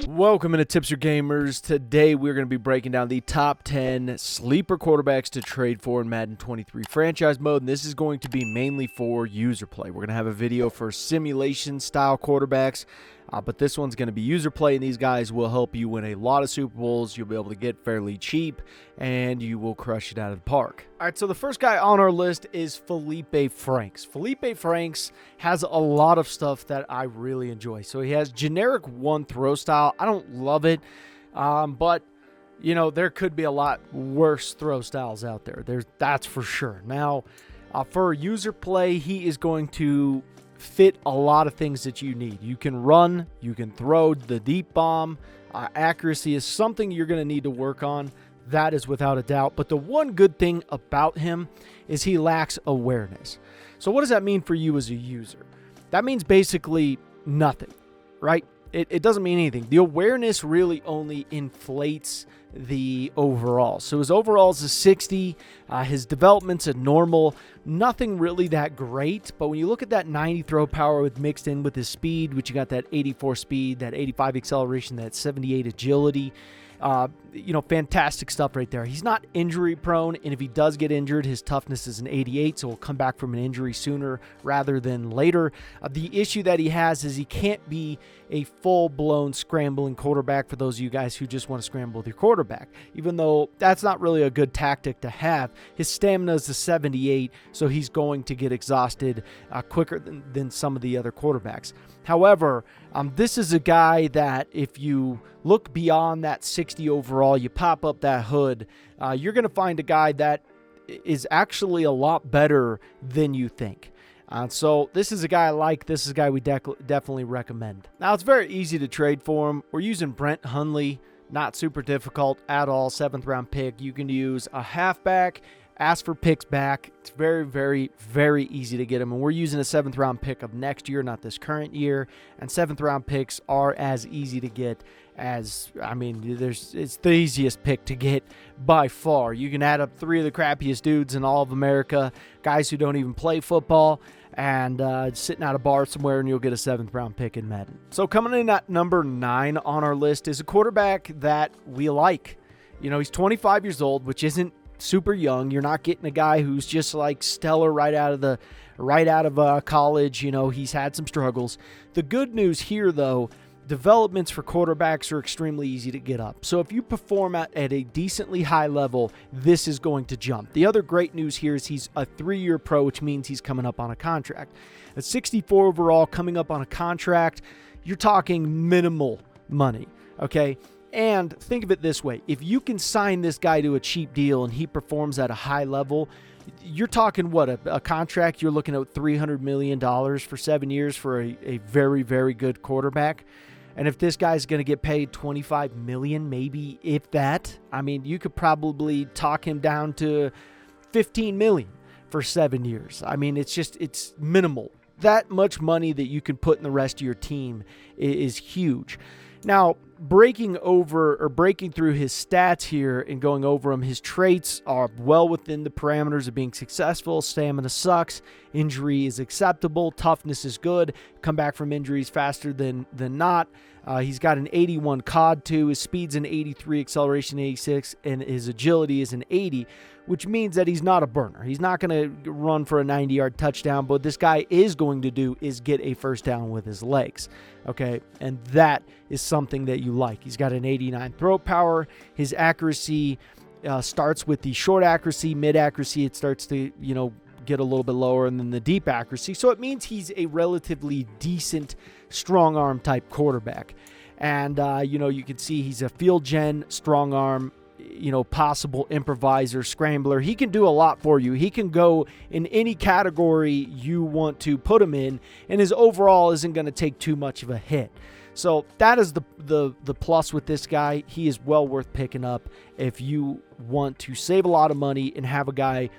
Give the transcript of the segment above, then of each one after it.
Welcome into Tips for Gamers. Today we're going to be breaking down the top 10 sleeper quarterbacks to trade for in Madden 23 franchise mode, and this is going to be mainly for user play. We're going to have a video for simulation style quarterbacks, but this one's going to be user play, and these guys will help you win a lot of Super Bowls. You'll be able to get fairly cheap, and you will crush it out of the park. All right, so the first guy on our list is Felipe Franks. Felipe Franks has a lot of stuff that I really enjoy. So he has generic one throw style. I don't love it, but you know, there could be a lot worse throw styles out there. That's for sure. Now, for user play, he is going to fit a lot of things that you need. You can run, you can throw the deep bomb. Accuracy is something you're going to need to work on. That is without a doubt. But the one good thing about him is he lacks awareness. So what does that mean for you as a user? That means basically nothing, right? It doesn't mean anything. The awareness really only inflates the overall. So his overall is a 60. His development's a normal. Nothing really that great. But when you look at that 90 throw power with mixed in with his speed, which you got that 84 speed, that 85 acceleration, that 78 agility, you know, fantastic stuff right there. He's not injury prone, and if he does get injured, his toughness is an 88, so he'll come back from an injury sooner rather than later. The issue that he has is he can't be a full-blown scrambling quarterback for those of you guys who just want to scramble with your quarterback, even though that's not really a good tactic to have. His stamina is a 78, so he's going to get exhausted quicker than some of the other quarterbacks. However, this is a guy that if you look beyond that 60 overall, you pop up that hood, you're going to find a guy that is actually a lot better than you think. So this is a guy I like. This is a guy we definitely recommend. Now, it's very easy to trade for him. We're using Brent Hundley. Not super difficult at all. 7th round pick. You can use a halfback. Ask for picks back. It's very, very, very easy to get them. And we're using a 7th round pick of next year, not this current year. And 7th round picks are as easy to get as, I mean, it's the easiest pick to get by far. You can add up 3 of the crappiest dudes in all of America, guys who don't even play football, and sitting at a bar somewhere, and you'll get a 7th round pick in Madden. So coming in at number 9 on our list is a quarterback that we like. You know, he's 25 years old, which isn't super young. You're not getting a guy who's just like stellar right out of college. You know, he's had some struggles. The good news here, though, developments for quarterbacks are extremely easy to get up. So if you perform at a decently high level, this is going to jump. The other great news here is he's a 3-year pro, which means he's coming up on a contract. At 64 overall, coming up on a contract, you're talking minimal money, okay? And think of it this way. If you can sign this guy to a cheap deal and he performs at a high level, you're talking what, a contract? You're looking at $300 million for 7 years for a very, very good quarterback. And if this guy's going to get paid $25 million, maybe if that, I mean, you could probably talk him down to $15 million for 7 years. I mean, it's minimal. That much money that you can put in the rest of your team is huge. Now, breaking through his stats here and going over them, his traits are well within the parameters of being successful. Stamina sucks. Injury is acceptable. Toughness is good. Come back from injuries faster than not. He's got an 81 COD too. His speed's an 83, acceleration 86, and his agility is an 80, which means that he's not a burner. He's not going to run for a 90-yard touchdown, but what this guy is going to do is get a first down with his legs, okay? And that is something that you like. He's got an 89 throw power. His accuracy starts with the short accuracy, mid accuracy. It starts to, you know, get a little bit lower, and then the deep accuracy. So it means he's a relatively decent strong arm type quarterback. And, you know, you can see he's a field gen, strong arm, you know, possible improviser, scrambler. He can do a lot for you. He can go in any category you want to put him in, and his overall isn't going to take too much of a hit. So that is the plus with this guy. He is well worth picking up if you want to save a lot of money and have a guy,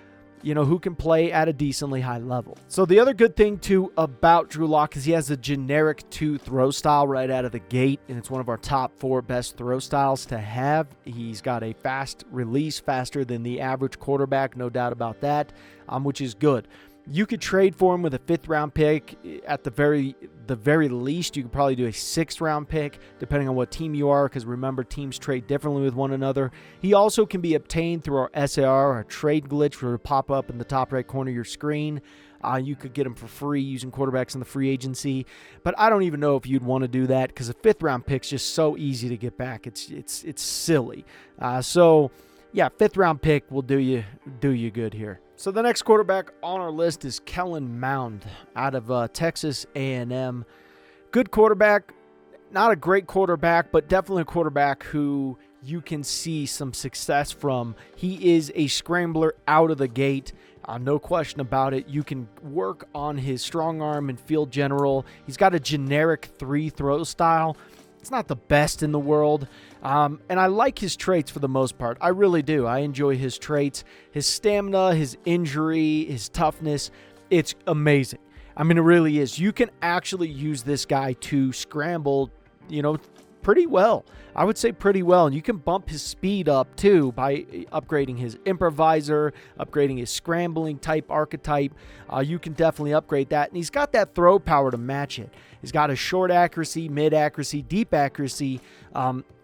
you know, who can play at a decently high level. So the other good thing too about Drew Lock is he has a generic 2 throw style right out of the gate, and it's one of our top 4 best throw styles to have. He's got a fast release, faster than the average quarterback, no doubt about that, which is good. You could trade for him with a 5th round pick. At the very least, you could probably do a 6th round pick, depending on what team you are, because remember, teams trade differently with one another. He also can be obtained through our SAR, or trade glitch, which will pop up in the top right corner of your screen. You could get him for free using quarterbacks in the free agency, but I don't even know if you'd want to do that, because a 5th round pick's just so easy to get back. It's silly. So yeah, 5th round pick will do you good here. So the next quarterback on our list is Kellen Mond out of Texas A&M. Good quarterback, not a great quarterback, but definitely a quarterback who you can see some success from. He is a scrambler out of the gate, no question about it. You can work on his strong arm and field general. He's got a generic 3-throw style. It's not the best in the world, and I like his traits for the most part. I really do. I enjoy his traits, his stamina, his injury, his toughness. It's amazing. I mean, it really is. You can actually use this guy to scramble, pretty well. I would say pretty well. And you can bump his speed up too by upgrading his improviser, upgrading his scrambling type archetype. You can definitely upgrade that. And he's got that throw power to match it. He's got a short accuracy, mid accuracy, deep accuracy,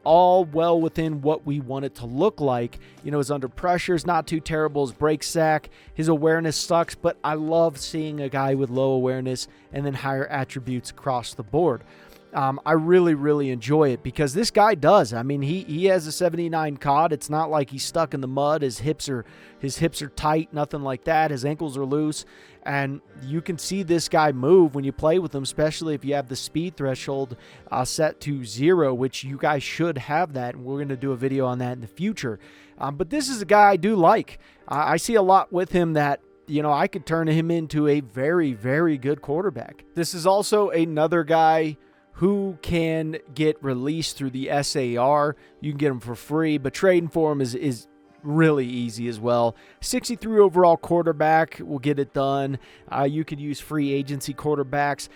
all well within what we want it to look like. His under pressure is not too terrible. His break sack, his awareness sucks, but I love seeing a guy with low awareness and then higher attributes across the board. I really, really enjoy it because this guy does. I mean, he has a 79 COD. It's not like he's stuck in the mud. His hips are tight, nothing like that. His ankles are loose. And you can see this guy move when you play with him, especially if you have the speed threshold set to 0, which you guys should have that. And we're going to do a video on that in the future. But this is a guy I do like. I see a lot with him that, I could turn him into a very, very good quarterback. This is also another guy who can get released through the SAR. You can get him for free, but trading for him is really easy as well. 63 overall quarterback will get it done. You could use free agency quarterbacks.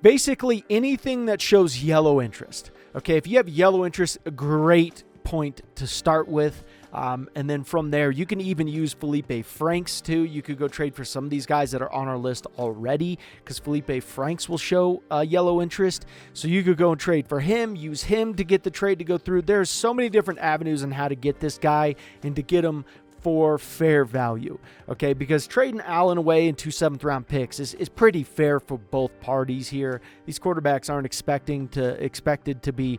Basically anything that shows yellow interest. Okay, if you have yellow interest, a great point to start with. And then from there, you can even use Felipe Franks too. You could go trade for some of these guys that are on our list already because Felipe Franks will show yellow interest. So you could go and trade for him, use him to get the trade to go through. There's so many different avenues on how to get this guy and to get him for fair value, okay? Because trading Allen away in 2 7th-round picks is pretty fair for both parties here. These quarterbacks aren't expected to be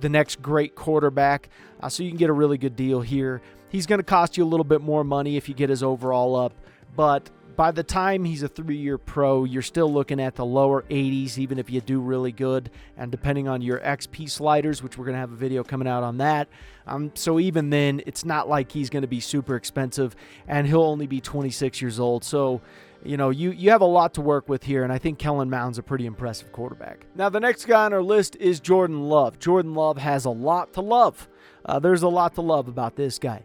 the next great quarterback, so you can get a really good deal here. He's going to cost you a little bit more money if you get his overall up, but by the time he's a 3-year pro, you're still looking at the lower 80s, even if you do really good, and depending on your XP sliders, which we're going to have a video coming out on that. So even then, it's not like he's going to be super expensive, and he'll only be 26 years old. So, you have a lot to work with here, and I think Kellen Mond's a pretty impressive quarterback. Now, the next guy on our list is Jordan Love. Jordan Love has a lot to love. There's a lot to love about this guy,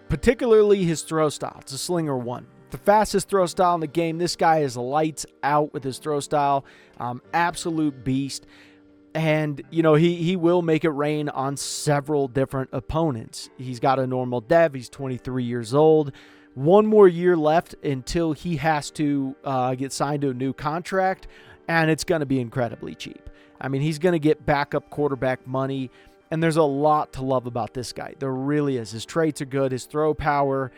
particularly his throw style. It's a slinger one. The fastest throw style in the game. This guy is lights out with his throw style. Absolute beast. And, he will make it rain on several different opponents. He's got a normal dev. He's 23 years old. 1 more year left until he has to get signed to a new contract, and it's going to be incredibly cheap. I mean, he's going to get backup quarterback money. And there's a lot to love about this guy. There really is. His traits are good. His throw power,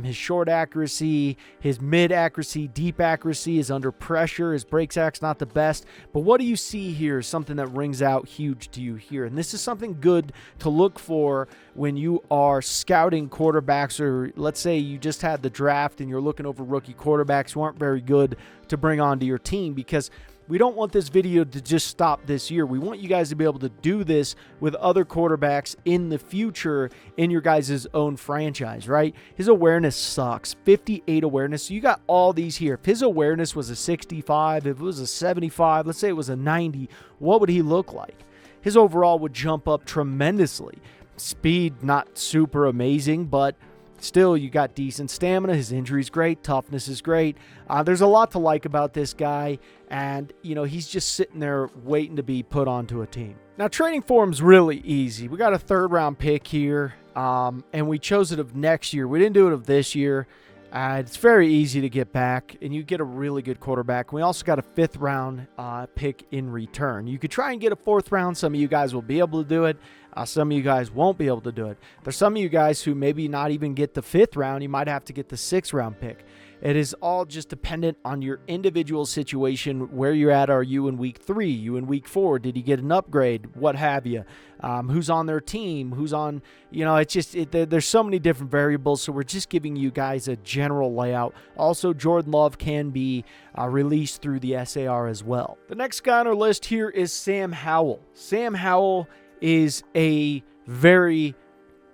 his short accuracy, his mid accuracy, deep accuracy, his under pressure, his break sack's not the best. But what do you see here is something that rings out huge to you here. And this is something good to look for when you are scouting quarterbacks, or let's say you just had the draft and you're looking over rookie quarterbacks who aren't very good to bring onto your team, because we don't want this video to just stop this year. We want you guys to be able to do this with other quarterbacks in the future in your guys' own franchise, right? His awareness sucks. 58 awareness. So you got all these here. If his awareness was a 65, if it was a 75, let's say it was a 90, what would he look like? His overall would jump up tremendously. Speed, not super amazing, but still, you got decent stamina. His injury's great. Toughness is great. There's a lot to like about this guy, and, he's just sitting there waiting to be put onto a team. Now, trading for him's really easy. We got a 3rd-round pick here, and we chose it of next year. We didn't do it of this year. It's very easy to get back, and you get a really good quarterback. We also got a 5th round pick in return. You could try and get a 4th round. Some of you guys will be able to do it. Some of you guys won't be able to do it. There's some of you guys who maybe not even get the 5th round. You might have to get the 6th round pick. It is all just dependent on your individual situation. Where you're at, are you in week 3? You in week 4? Did you get an upgrade? What have you? Who's on their team? Who's on, it's just, there's so many different variables. So we're just giving you guys a general layout. Also, Jordan Love can be released through the SAR as well. The next guy on our list here is Sam Howell. Sam Howell is a very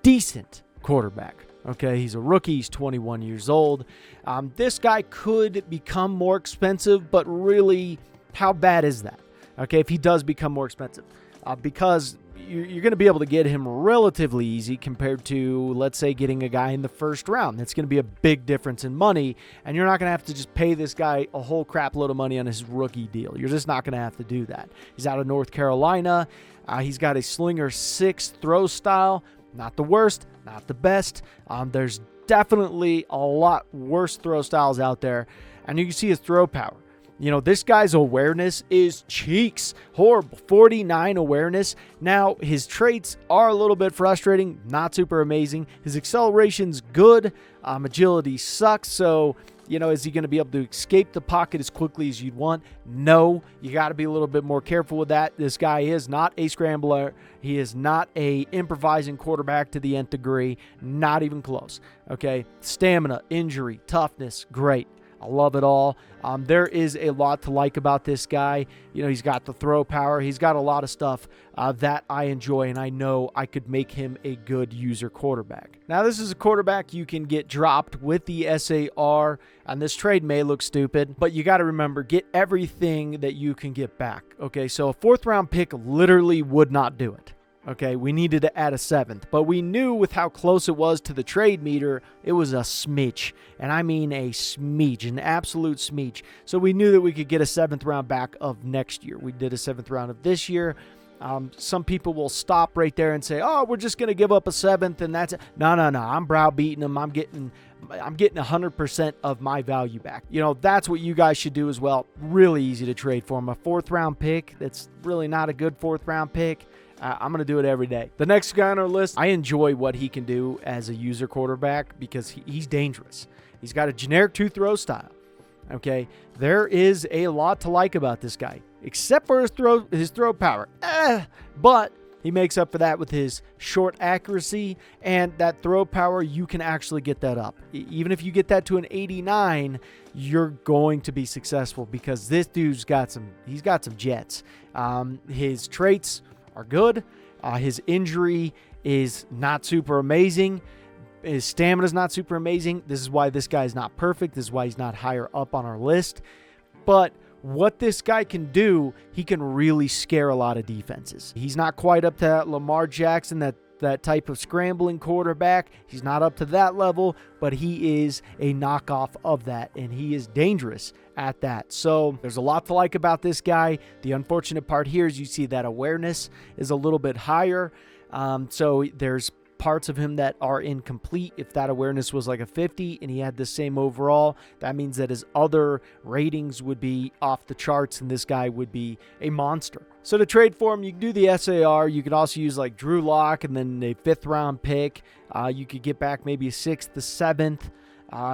decent quarterback. Okay, he's a rookie. He's 21 years old. This guy could become more expensive, but really, how bad is that? Okay, if he does become more expensive, because you're going to be able to get him relatively easy compared to, let's say, getting a guy in the 1st round. That's going to be a big difference in money, and you're not going to have to just pay this guy a whole crap load of money on his rookie deal. You're just not going to have to do that. He's out of North Carolina. He's got a slinger 6 throw style. Not the worst, not the best. There's definitely a lot worse throw styles out there, and you can see his throw power. This guy's awareness is cheeks. Horrible. 49 awareness. Now, his traits are a little bit frustrating. Not super amazing. His acceleration's good. Agility sucks. So, is he going to be able to escape the pocket as quickly as you'd want? No. You got to be a little bit more careful with that. This guy is not a scrambler. He is not a improvising quarterback to the nth degree. Not even close. Okay. Stamina, injury, toughness, great. I love it all. There is a lot to like about this guy. He's got the throw power. He's got a lot of stuff that I enjoy, and I know I could make him a good user quarterback. Now, this is a quarterback you can get dropped with the SAR, and this trade may look stupid, but you got to remember, get everything that you can get back. Okay, so a 4th round pick literally would not do it. Okay, we needed to add a 7th, but we knew with how close it was to the trade meter, it was a smidge, and I mean a smidge, an absolute smidge. So we knew that we could get a 7th round back of next year. We did a 7th round of this year. Some people will stop right there and say, "Oh, we're just going to give up a 7th, and that's it." No. I'm browbeating them. I'm getting 100% of my value back. That's what you guys should do as well. Really easy to trade for him. A 4th round pick that's really not a good 4th round pick. I'm going to do it every day. The next guy on our list, I enjoy what he can do as a user quarterback because he's dangerous. He's got a generic 2 throw style. Okay, there is a lot to like about this guy, except for his throw power. But he makes up for that with his short accuracy and that throw power. You can actually get that up. Even if you get that to an 89, you're going to be successful because this dude's got some jets. His traits are good. His injury is not super amazing. His stamina is not super amazing. This is why this guy is not perfect. This is why he's not higher up on our list. But what this guy can do, he can really scare a lot of defenses. He's not quite up to that Lamar Jackson, that type of scrambling quarterback. He's not up to that level, but he is a knockoff of that, and he is dangerous at that. So there's a lot to like about this guy. The unfortunate part here is you see that awareness is a little bit higher. So there's parts of him that are incomplete. If that awareness was like a 50 and he had the same overall, that means that his other ratings would be off the charts and this guy would be a monster. So to trade for him, you can do the SAR. You could also use like Drew Lock and then a 5th round pick. You could get back maybe a 6th, the 7th,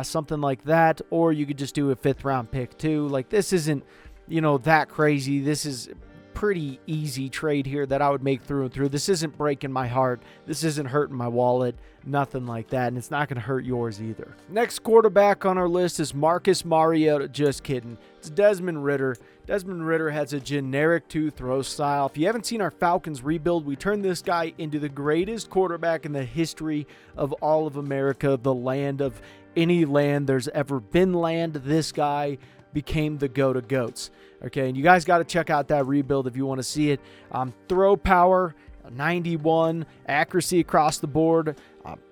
something like that. Or you could just do a 5th round pick too. Like this isn't, that crazy. This is pretty easy trade here that I would make through and through. This isn't breaking my heart. This isn't hurting my wallet. Nothing like that. And it's not going to hurt yours either. Next quarterback on our list is Marcus Mariota. Just kidding. It's Desmond Ridder. Desmond Ridder has a generic 2 throw style. If you haven't seen our Falcons rebuild, we turned this guy into the greatest quarterback in the history of all of America, the land of any land there's ever been land. This guy became the GOAT of GOATs. Okay, and you guys got to check out that rebuild if you want to see it. Throw power, 91. Accuracy across the board,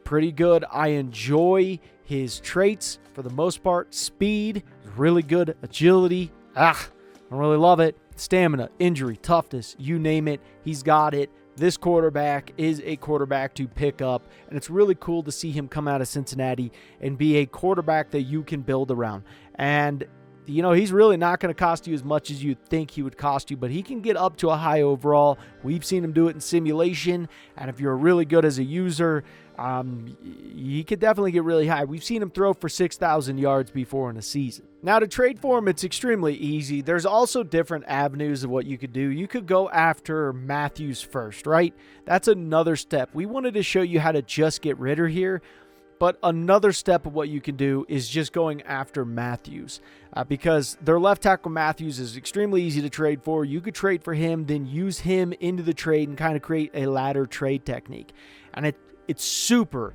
pretty good. I enjoy his traits for the most part. Speed, really good. Agility, I don't really love it. Stamina, injury, toughness, you name it, he's got it. this quarterback is a quarterback to pick up, and it's really cool to see him come out of Cincinnati and be a quarterback that you can build around. And he's really not going to cost you as much as you think he would cost you, but he can get up to a high overall. We've seen him do it in simulation, and if you're really good as a user, he could definitely get really high. We've seen him throw for 6,000 yards before in a season. Now, to trade for him, it's extremely easy. There's also different avenues of what you could do. You could go after Matthews first, right? That's another step. We wanted to show you how to just get Ritter here, but another step of what you can do is just going after Matthews because their left tackle Matthews is extremely easy to trade for. You could trade for him, then use him into the trade and kind of create a ladder trade technique. And it's super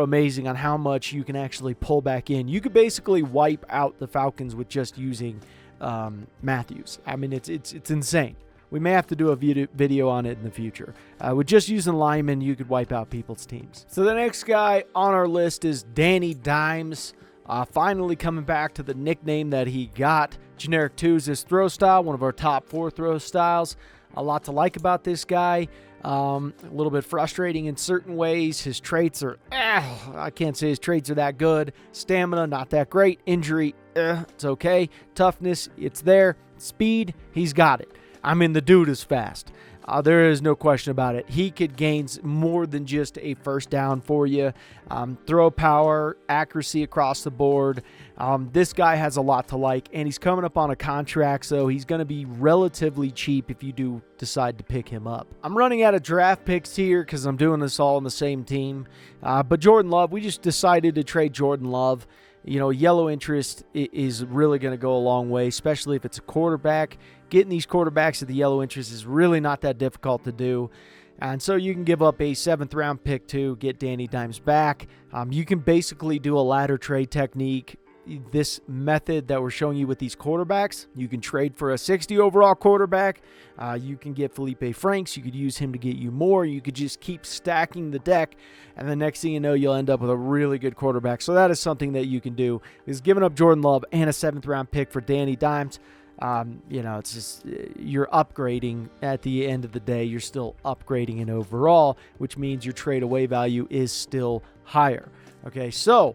amazing on how much you can actually pull back in. You could basically wipe out the Falcons with just using Matthews. I mean, it's insane. We may have to do a video on it in the future. With just using linemen, you could wipe out people's teams. So the next guy on our list is Danny Dimes. Finally coming back to the nickname that he got. Generic 2 is his throw style, one of our top 4 throw styles. A lot to like about this guy. A little bit frustrating in certain ways. His traits are, I can't say his traits are that good. Stamina, not that great. Injury, it's okay. Toughness, it's there. Speed, he's got it. I mean, the dude is fast. There is no question about it. He could gain more than just a first down for you. Throw power, accuracy across the board. This guy has a lot to like, and he's coming up on a contract, so he's going to be relatively cheap if you do decide to pick him up. I'm running out of draft picks here because I'm doing this all on the same team. But Jordan Love, we just decided to trade Jordan Love. Yellow interest is really going to go a long way, especially if it's a quarterback. Getting these quarterbacks at the yellow interest is really not that difficult to do. And so you can give up a 7th round pick to get Danny Dimes back. You can basically do a ladder trade technique. This method that we're showing you with these quarterbacks, you can trade for a 60 overall quarterback. You can get Felipe Franks. You could use him to get you more. You could just keep stacking the deck, and the next thing you know, you'll end up with a really good quarterback. So that is something that you can do, is giving up Jordan Love and a 7th round pick for Danny Dimes. It's just, you're upgrading at the end of the day. You're still upgrading in overall, which means your trade away value is still higher. Okay, so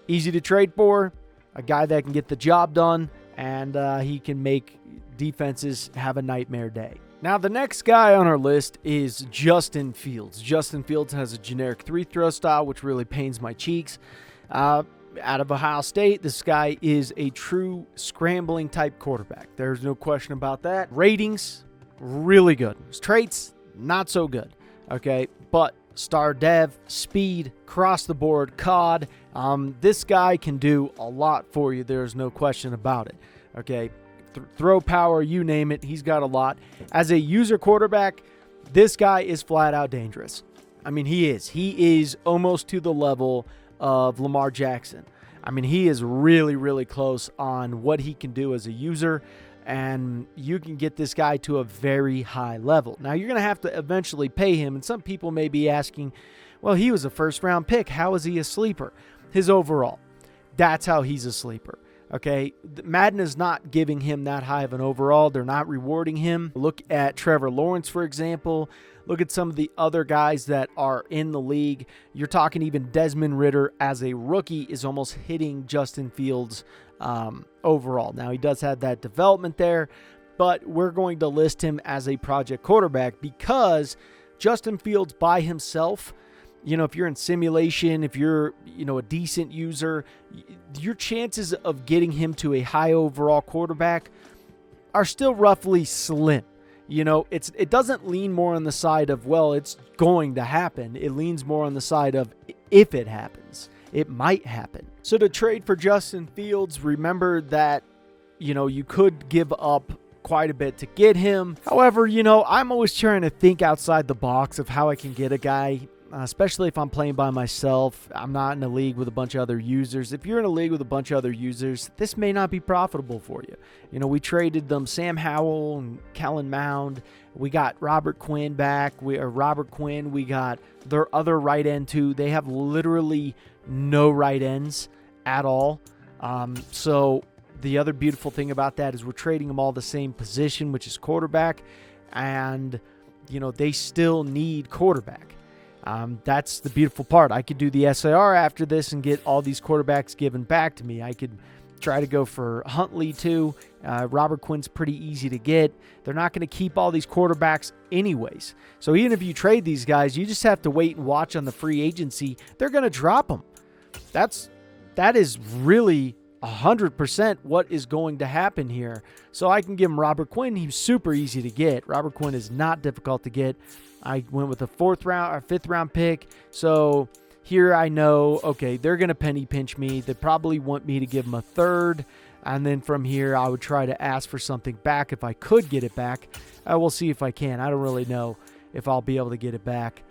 easy to trade for, a guy that can get the job done, and he can make defenses have a nightmare day. Now, the next guy on our list is Justin Fields. Justin Fields has a generic 3 throw style, which really pains my cheeks. Out of Ohio State, this guy is a true scrambling type quarterback. There's no question about that. Ratings, really good. His traits, not so good. Okay, but star dev, speed, cross the board, COD. This guy can do a lot for you. There's no question about it. Okay, throw power, you name it, he's got a lot. As a user quarterback, this guy is flat out dangerous. I mean, he is. He is almost to the level of Lamar Jackson. I mean, he is really, really close on what he can do as a user, and you can get this guy to a very high level. Now, you're going to have to eventually pay him, and some people may be asking, well, he was a first-round pick. How is he a sleeper? His overall. That's how he's a sleeper. Okay, Madden is not giving him that high of an overall. They're not rewarding him. Look at Trevor Lawrence, for example. Look at some of the other guys that are in the league. You're talking even Desmond Ritter as a rookie is almost hitting Justin Fields overall. Now, he does have that development there, but we're going to list him as a project quarterback because Justin Fields by himself, if you're in simulation, if you're, a decent user, your chances of getting him to a high overall quarterback are still roughly slim. It doesn't lean more on the side of, well, it's going to happen. It leans more on the side of if it happens, it might happen. So to trade for Justin Fields, remember that, you could give up quite a bit to get him. However, I'm always trying to think outside the box of how I can get a guy, especially if I'm playing by myself. I'm not in a league with a bunch of other users. If you're in a league with a bunch of other users, this may not be profitable for you. We traded them Sam Howell and Kellen Mound. We got Robert Quinn back. We got their other right end too. They have literally no right ends at all. So the other beautiful thing about that is we're trading them all the same position, which is quarterback. And they still need quarterback. That's the beautiful part. I could do the SIR after this and get all these quarterbacks given back to me. I could try to go for Huntley too. Robert Quinn's pretty easy to get. They're not going to keep all these quarterbacks anyways. So even if you trade these guys, you just have to wait and watch on the free agency. They're going to drop them. That is really 100% what is going to happen here. So I can give him Robert Quinn. He's super easy to get. Robert Quinn is not difficult to get. I went with a 5th round pick. So here I know, okay, they're going to penny pinch me. They probably want me to give them a 3rd. And then from here, I would try to ask for something back if I could get it back. We'll see if I can. I don't really know if I'll be able to get it back.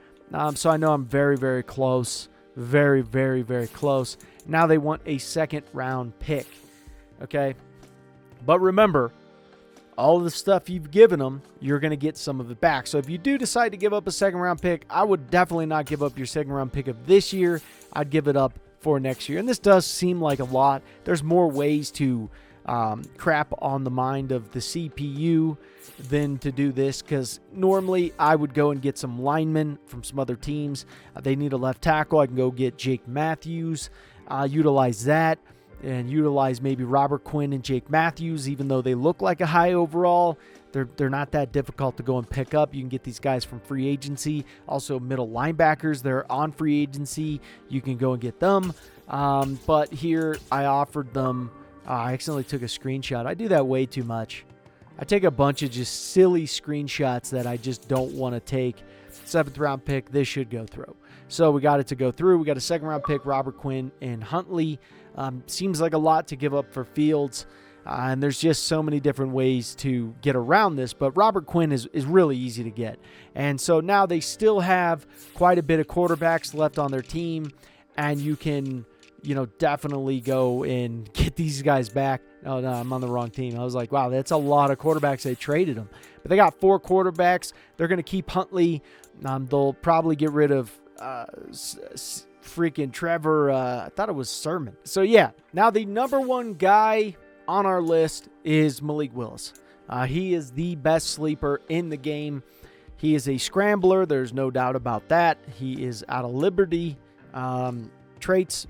So I know I'm very, very close. Very, very, very close. Now they want a 2nd round pick. Okay. But remember, all of the stuff you've given them, you're going to get some of it back. So if you do decide to give up a 2nd round pick, I would definitely not give up your 2nd round pick of this year. I'd give it up for next year. And this does seem like a lot. There's more ways to crap on the mind of the CPU than to do this, because normally I would go and get some linemen from some other teams. They need a left tackle. I can go get Jake Matthews, utilize that, and utilize maybe Robert Quinn and Jake Matthews, even though they look like a high overall. They're not that difficult to go and pick up. You can get these guys from free agency. Also, middle linebackers, they're on free agency. You can go and get them. But here I offered them. I accidentally took a screenshot. I do that way too much. I take a bunch of just silly screenshots that I just don't want to take. 7th round pick, this should go through. So we got it to go through. We got a 2nd round pick, Robert Quinn and Huntley. Seems like a lot to give up for Fields. And there's just so many different ways to get around this. But Robert Quinn is really easy to get. And so now they still have quite a bit of quarterbacks left on their team. And you can, definitely go and get these guys back. Oh, no, I'm on the wrong team. I was like, wow, that's a lot of quarterbacks. They traded them. But they got 4 quarterbacks. They're going to keep Huntley. They'll probably get rid of freaking Trevor. I thought it was Sermon. So, yeah. Now, the number 1 guy on our list is Malik Willis. He is the best sleeper in the game. He is a scrambler. There's no doubt about that. He is out of Liberty. Traits,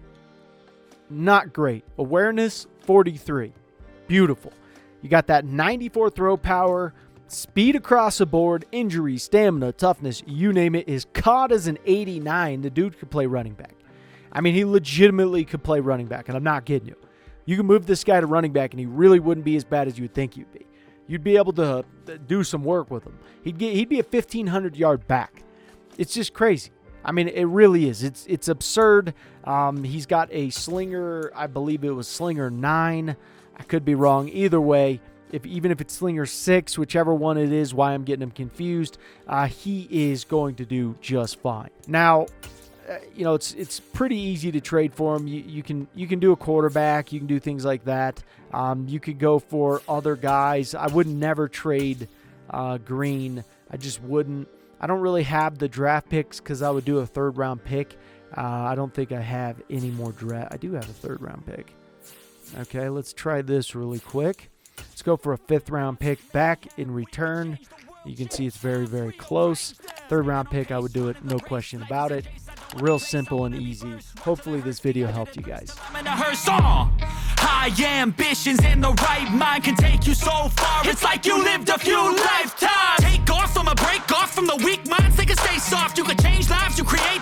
not great. Awareness, 43. Beautiful. You got that 94 throw power, speed across the board, injury, stamina, toughness, you name it. His COD is an 89. The dude could play running back. I mean, he legitimately could play running back, and I'm not kidding you. You can move this guy to running back, and he really wouldn't be as bad as you would think he'd be. You'd be able to do some work with him. He'd be a 1,500-yard back. It's just crazy. I mean, it really is. It's absurd. He's got a slinger. I believe it was slinger 9. I could be wrong. Either way, even if it's slinger 6, whichever one it is, why I'm getting him confused, he is going to do just fine. Now, it's pretty easy to trade for him. You can do a quarterback. You can do things like that. You could go for other guys. I would never trade Green. I just wouldn't. I don't really have the draft picks because I would do a 3rd round pick. I don't think I have any more draft. I do have a 3rd round pick. Okay, let's try this really quick. Let's go for a 5th round pick back in return. You can see it's very, very close. 3rd round pick, I would do it, no question about it. Real simple and easy. Hopefully this video helped you guys. High ambitions and the right mind can take you so far. It's like you lived a few lifetimes. Take off from a break off from the weak minds. They can stay soft. You can change lives. You create